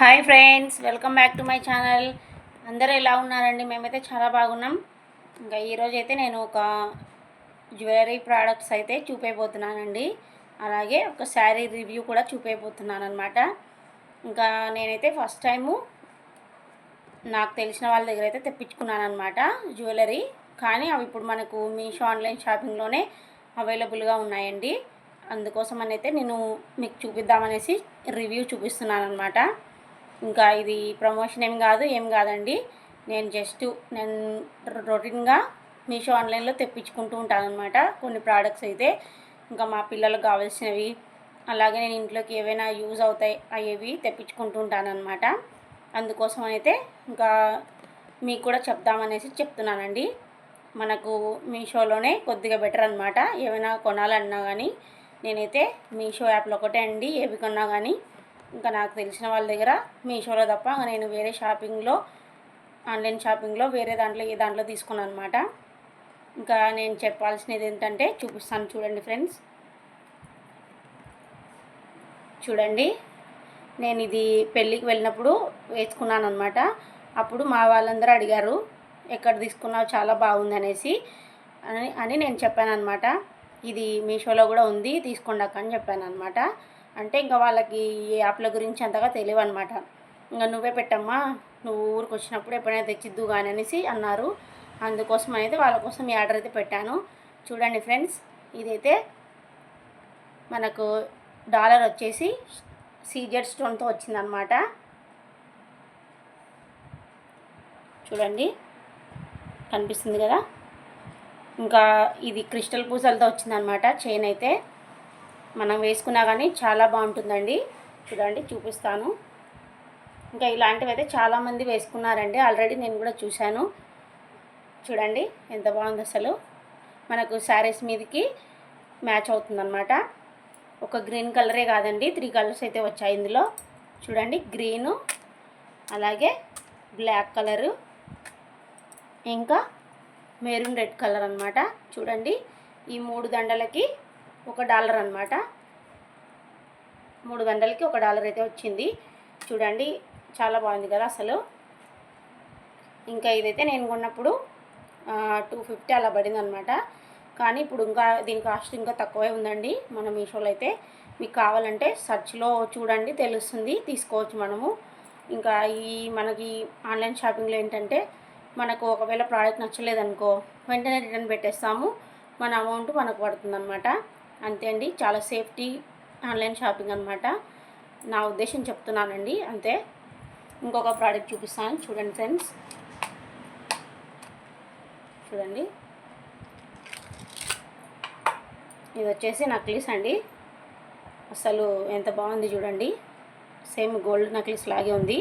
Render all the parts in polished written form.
Hi friends, welcome back to my channel. అందరూ ఎలా ఉన్నారండి? మేమైతే చాలా బాగున్నాం. ఇంకా ఈరోజు అయితే నేను ఒక జ్యువెలరీ ప్రోడక్ట్స్ అయితే చూపైపోతున్నానండి. అలాగే ఒక శారీ రివ్యూ కూడా చూపైపోతున్నాను అనమాట. ఇంకా నేనైతే ఫస్ట్ టైము నాకు తెలిసిన వాళ్ళ దగ్గర అయితే తెప్పించుకున్నాను అనమాట జ్యువెలరీ. కానీ అవి ఇప్పుడు మనకు మీషో ఆన్లైన్ షాపింగ్లోనే అవైలబుల్గా ఉన్నాయండి. అందుకోసం అయితే నేను మీకు చూపిద్దామనేసి రివ్యూ చూపిస్తున్నాను అనమాట. ఇంకా ఇది ప్రమోషన్ ఏం కాదండి. నేను రొటీన్గా మీషో ఆన్లైన్లో తెప్పించుకుంటూ ఉంటాను అనమాట కొన్ని ప్రోడక్ట్స్ అయితే. ఇంకా మా పిల్లలకు కావాల్సినవి, అలాగే నేను ఇంట్లోకి ఏవైనా యూజ్ అవుతాయి అవి తెప్పించుకుంటూ ఉంటాను అనమాట. అందుకోసం అయితే ఇంకా మీకు కూడా చెప్దామనేసి చెప్తున్నానండి. మనకు మీషోలోనే కొద్దిగా బెటర్ అనమాట. ఏమైనా కొనాలన్నా కానీ నేనైతే మీషో యాప్లో ఒకటే అండి ఏవి కొన్నా కానీ. ఇంకా నాకు తెలిసిన వాళ్ళ దగ్గర మీషోలో తప్ప నేను వేరే షాపింగ్లో, ఆన్లైన్ షాపింగ్లో వేరే దాంట్లో ఏ దాంట్లో తీసుకున్నాను అనమాట. ఇంకా నేను చెప్పాల్సినది ఏంటంటే చూపిస్తాను చూడండి ఫ్రెండ్స్. చూడండి, నేను ఇది పెళ్ళికి వెళ్ళినప్పుడు వేసుకున్నాను అనమాట. అప్పుడు మా వాళ్ళందరూ అడిగారు ఎక్కడ తీసుకున్నావు, చాలా బాగుంది అనేసి అని నేను చెప్పాను అనమాట. ఇది మీషోలో కూడా ఉంది, తీసుకోండాక అని చెప్పాను అనమాట. అంటే ఇంకా వాళ్ళకి ఈ యాప్ల గురించి అంతగా తెలియవు అనమాట. ఇంకా నువ్వే పెట్టమ్మా, నువ్వు ఊరికి వచ్చినప్పుడు ఎప్పుడైనా తెచ్చిద్దు కానీ అనేసి అన్నారు. అందుకోసం అయితే వాళ్ళ కోసం ఈ ఆర్డర్ అయితే పెట్టాను. చూడండి ఫ్రెండ్స్, ఇదైతే మనకు డాలర్ వచ్చేసి సీజెడ్ స్టోన్తో వచ్చిందనమాట. చూడండి, కనిపిస్తుంది కదా. ఇంకా ఇది క్రిస్టల్ పూసలతో వచ్చిందనమాట చైన్ అయితే. మనం వేసుకున్నా కానీ చాలా బాగుంటుందండి. చూడండి, చూపిస్తాను. ఇంకా ఇలాంటివి అయితే చాలామంది వేసుకున్నారండి ఆల్రెడీ, నేను కూడా చూశాను. చూడండి ఎంత బాగుంది అసలు. మనకు శారీస్ మీదకి మ్యాచ్ అవుతుందన్నమాట. ఒక గ్రీన్ కలరే కాదండి, 3 కలర్స్ అయితే వచ్చాయి ఇందులో. చూడండి, గ్రీను, అలాగే బ్లాక్ కలరు, ఇంకా మెరూన్ రెడ్ కలర్ అనమాట. చూడండి, ఈ 3 దండలకి $1 అనమాట. 3 దండలకి $1 అయితే వచ్చింది. చూడండి, చాలా బాగుంది కదా అసలు. ఇంకా ఇదైతే నేను కొన్నప్పుడు 250 అలా పడింది అనమాట. కానీ ఇప్పుడు ఇంకా దీని కాస్ట్ ఇంకా తక్కువే ఉందండి మన మీషోలో అయితే. మీకు కావాలంటే సర్చ్లో చూడండి, తెలుస్తుంది, తీసుకోవచ్చు మనము. ఇంకా మనకి ఆన్లైన్ షాపింగ్లో ఏంటంటే మనకు ఒకవేళ ప్రోడక్ట్ నచ్చలేదనుకో వెంటనే రిటర్న్ పెట్టేస్తాము, మన అమౌంట్ మనకు పడుతుందన్నమాట. అంతే అండి, చాలా సేఫ్టీ ఆన్లైన్ షాపింగ్ అనమాట. నా ఉద్దేశం చెప్తున్నానండి, అంతే. ఇంకొక ప్రోడక్ట్ చూపిస్తాను చూడండి ఫ్రెండ్స్. చూడండి, ఇది వచ్చేసి నక్లీస్ అండి. అసలు ఎంత బాగుంది చూడండి, సేమ్ గోల్డ్ నక్లీస్ లాగే ఉంది.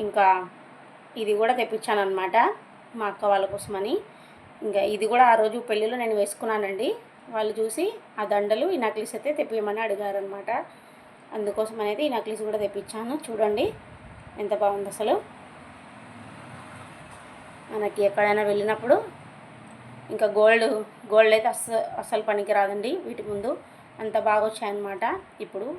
ఇంకా ఇది కూడా తెప్పించాను అనమాట మా అక్క వాళ్ళ కోసమని. ఇంకా ఇది కూడా ఆ రోజు పెళ్ళిలో నేను వేసుకున్నానండి. వాళ్ళు చూసి ఆ దండలు, ఈ నక్లీస్ అయితే తెప్పియమని అడిగారనమాట. అందుకోసం అనేది ఈ నక్లీస్ కూడా తెప్పించాను. చూడండి ఎంత బాగుంది అసలు. మనకి ఎక్కడైనా వెళ్ళినప్పుడు ఇంకా గోల్డ్ అయితే అస్సలు పనికి రాదండి వీటి ముందు, అంత బాగా వచ్చాయన్నమాట. ఇప్పుడు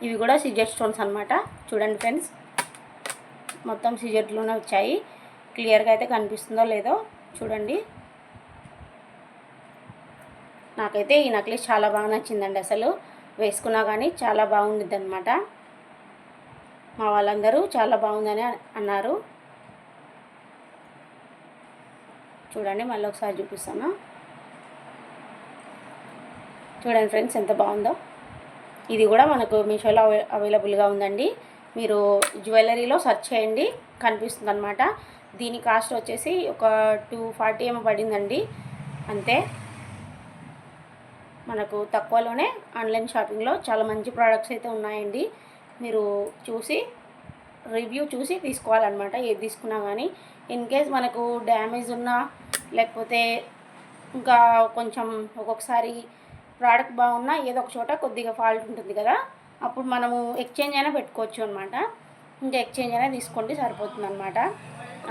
ఇవి కూడా సిజెడ్ స్టోన్స్ అనమాట. చూడండి ఫ్రెండ్స్, మొత్తం సిజెడ్లోనే వచ్చాయి. క్లియర్గా అయితే కనిపిస్తుందో లేదో చూడండి. నాకైతే ఈ నక్లీస్ చాలా బాగా నచ్చిందండి అసలు. వేసుకున్నా కానీ చాలా బాగుండిద్ది అనమాట. మా వాళ్ళందరూ చాలా బాగుందని అన్నారు. చూడండి, మళ్ళీ ఒకసారి చూపిస్తాను. చూడండి ఫ్రెండ్స్ ఎంత బాగుందో. ఇది కూడా మనకు మీషోలో అవైలబుల్గా ఉందండి. మీరు జ్యువెలరీలో సెర్చ్ చేయండి, కనిపిస్తుంది అనమాట. దీని కాస్ట్ వచ్చేసి ఒక 240 ఏమో పడిందండి, అంతే. మనకు తక్కువలోనే ఆన్లైన్ షాపింగ్లో చాలా మంచి ప్రోడక్ట్స్ అయితే ఉన్నాయండి. మీరు రివ్యూ చూసి తీసుకోవాలన్నమాట ఏది తీసుకున్నా కానీ. ఇన్ కేస్ మనకు డ్యామేజ్ ఉన్నా, లేకపోతే ఇంకా కొంచెం ఒక్కొక్కసారి ప్రోడక్ట్ బాగున్నా ఏదో ఒక చోట కొద్దిగా ఫాల్ట్ ఉంటుంది కదా, అప్పుడు మనము ఎక్స్చేంజ్ అయినా పెట్టుకోవచ్చు అనమాట. ఇంకా ఎక్స్చేంజ్ అయినా తీసుకోండి, సరిపోతుంది అనమాట.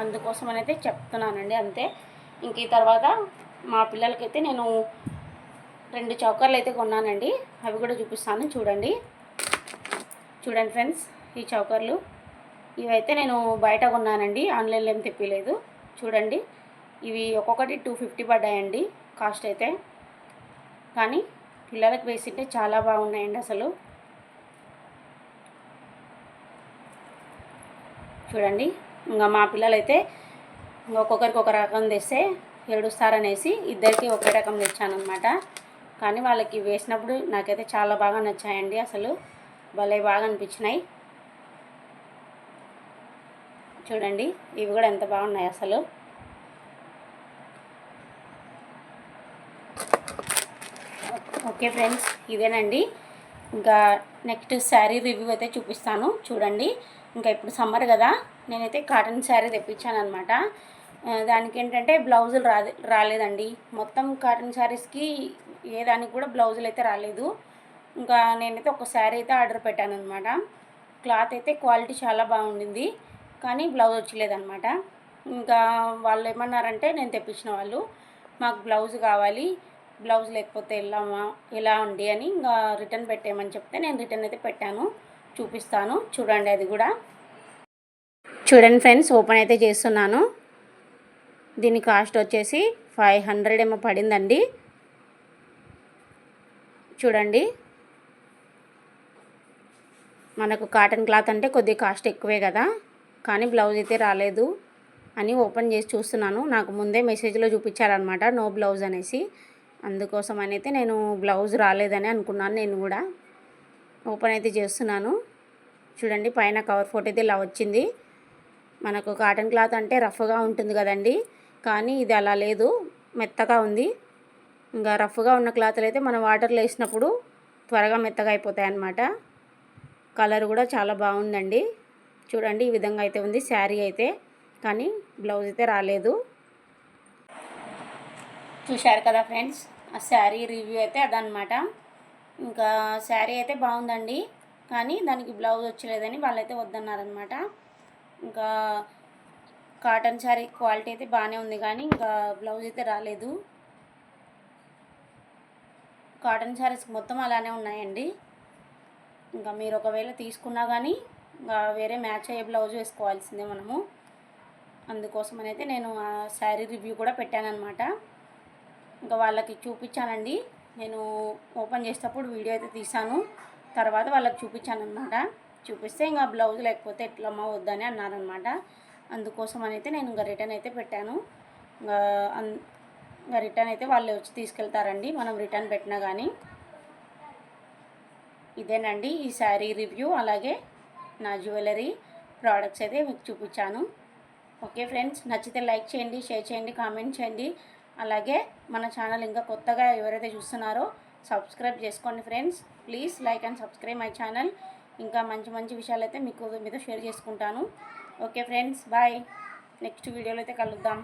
అందుకోసం అయితే చెప్తున్నానండి, అంతే. ఇంక ఈ తర్వాత మా పిల్లలకైతే నేను 2 చౌకర్లు అయితే కొన్నానండి, అవి కూడా చూపిస్తాను చూడండి. చూడండి ఫ్రెండ్స్, ఈ చౌకర్లు ఇవైతే నేను బయట కొన్నానండి, ఆన్లైన్లో ఏం తెప్పిలేదు. చూడండి, ఇవి ఒక్కొక్కటి 250 పడ్డాయండి కాస్ట్ అయితే. కానీ పిల్లలకు వేసింటే చాలా బాగున్నాయండి అసలు. చూడండి, ఇంకా మా పిల్లలైతే ఒక్కొక్కరికి ఒక రకం తెస్తే ఏడుస్తారనేసి ఇద్దరికి ఒకే రకం తెచ్చానమాట. కానీ వాళ్ళకి వేసినప్పుడు నాకైతే చాలా బాగా నచ్చాయండి, అసలు భలే బాగా అనిపించినాయి. చూడండి, ఇవి కూడా ఎంత బాగున్నాయి అసలు. ఓకే ఫ్రెండ్స్, ఇదేనండి. ఇంకా నెక్స్ట్ శారీ రివ్యూ అయితే చూపిస్తాను చూడండి. ఇంకా ఇప్పుడు సమ్మర్ కదా, నేనైతే కాటన్ శారీ తెప్పించాను అనమాట. దానికి ఏంటంటే బ్లౌజులు రాలేదండి. మొత్తం కాటన్ శారీస్కి ఏ దానికి కూడా బ్లౌజులు అయితే రాలేదు. ఇంకా నేనైతే ఒక శారీ అయితే ఆర్డర్ పెట్టాను అనమాట. క్లాత్ అయితే క్వాలిటీ చాలా బాగుండింది, కానీ బ్లౌజ్ వచ్చలేదన్నమాట. ఇంకా వాళ్ళు ఏమన్నారంటే, నేను తెప్పించిన వాళ్ళు, మాకు బ్లౌజ్ కావాలి, బ్లౌజ్ లేకపోతే ఎలా ఉండి అని ఇంకా రిటర్న్ పెట్టేయమని చెప్తే నేను రిటర్న్ అయితే పెట్టాను. చూపిస్తాను చూడండి. అది కూడా చూడండి ఫ్రెండ్స్, ఓపెన్ అయితే చేస్తున్నాను. దీని కాస్ట్ వచ్చేసి 500 ఏమో పడిందండి. చూడండి, మనకు కాటన్ క్లాత్ అంటే కొద్దిగా కాస్ట్ ఎక్కువే కదా, కానీ బ్లౌజ్ అయితే రాలేదు అని ఓపెన్ చేసి చూస్తున్నాను. నాకు ముందే మెసేజ్లో చూపించారనమాట నో బ్లౌజ్ అనేసి. అందుకోసం అయితే నేను బ్లౌజ్ రాలేదని అనుకున్నాను. నేను కూడా ఓపెన్ అయితే చేస్తున్నాను. చూడండి, పైన కవర్ ఫోటో అయితే ఇలా వచ్చింది. మనకు కాటన్ క్లాత్ అంటే రఫ్గా ఉంటుంది కదండి, కానీ ఇది అలా లేదు, మెత్తగా ఉంది. ఇంకా రఫ్గా ఉన్న క్లాత్లు అయితే మనం వాటర్లో వేసినప్పుడు త్వరగా మెత్తగా అయిపోతాయి అన్నమాట. కలర్ కూడా చాలా బాగుందండి. చూడండి, ఈ విధంగా అయితే ఉంది శారీ అయితే, కానీ బ్లౌజ్ అయితే రాలేదు. చూశారు కదా ఫ్రెండ్స్, ఆ శారీ రివ్యూ అయితే అదనమాట. ఇంకా శారీ అయితే బాగుందండి, కానీ దానికి బ్లౌజ్ వచ్చలేదని వాళ్ళైతే వద్దన్నారనమాట. ఇంకా కాటన్ శారీ క్వాలిటీ అయితే బాగానే ఉంది, కానీ ఇంకా బ్లౌజ్ అయితే రాలేదు. కాటన్ శారీస్ మొత్తం అలానే ఉన్నాయండి. ఇంకా మీరు ఒకవేళ తీసుకున్నా కానీ ఇంకా వేరే మ్యాచ్ అయ్యే బ్లౌజ్ వేసుకోవాల్సిందే మనము. అందుకోసమని అయితే నేను ఆ శారీ రివ్యూ కూడా పెట్టానన్నమాట. ఇంకా వాళ్ళకి చూపించానండి, నేను ఓపెన్ చేసేటప్పుడు వీడియో అయితే తీసాను, తర్వాత వాళ్ళకి చూపించాను అనమాట. చూపిస్తే ఇంకా బ్లౌజ్ లేకపోతే ఎట్లమ్మా వద్దని అన్నారనమాట. అందుకోసం అయితే నేను ఇంకా రిటర్న్ అయితే పెట్టాను. ఇంకా రిటర్న్ అయితే వాళ్ళు వచ్చి తీసుకెళ్తారండి, మనం రిటర్న్ పెట్టినా కానీ. ఇదేనండి ఈ శారీ రివ్యూ, అలాగే నా జ్యువెలరీ ప్రోడక్ట్స్ అయితే మీకు చూపించాను. ఓకే ఫ్రెండ్స్, నచ్చితే లైక్ చేయండి, షేర్ చేయండి, కామెంట్ చేయండి. అలాగే మన ఛానల్ ఇంకా కొత్తగా ఎవరైతే చూస్తున్నారో సబ్స్క్రైబ్ చేసుకోండి friends. Please like and subscribe my channel. ఇంకా మంచి మంచి విషయాలు అయితే మీతో షేర్ చేసుకుంటాను. Okay friends, bye. నెక్స్ట్ వీడియోలో అయితే కలుద్దాం.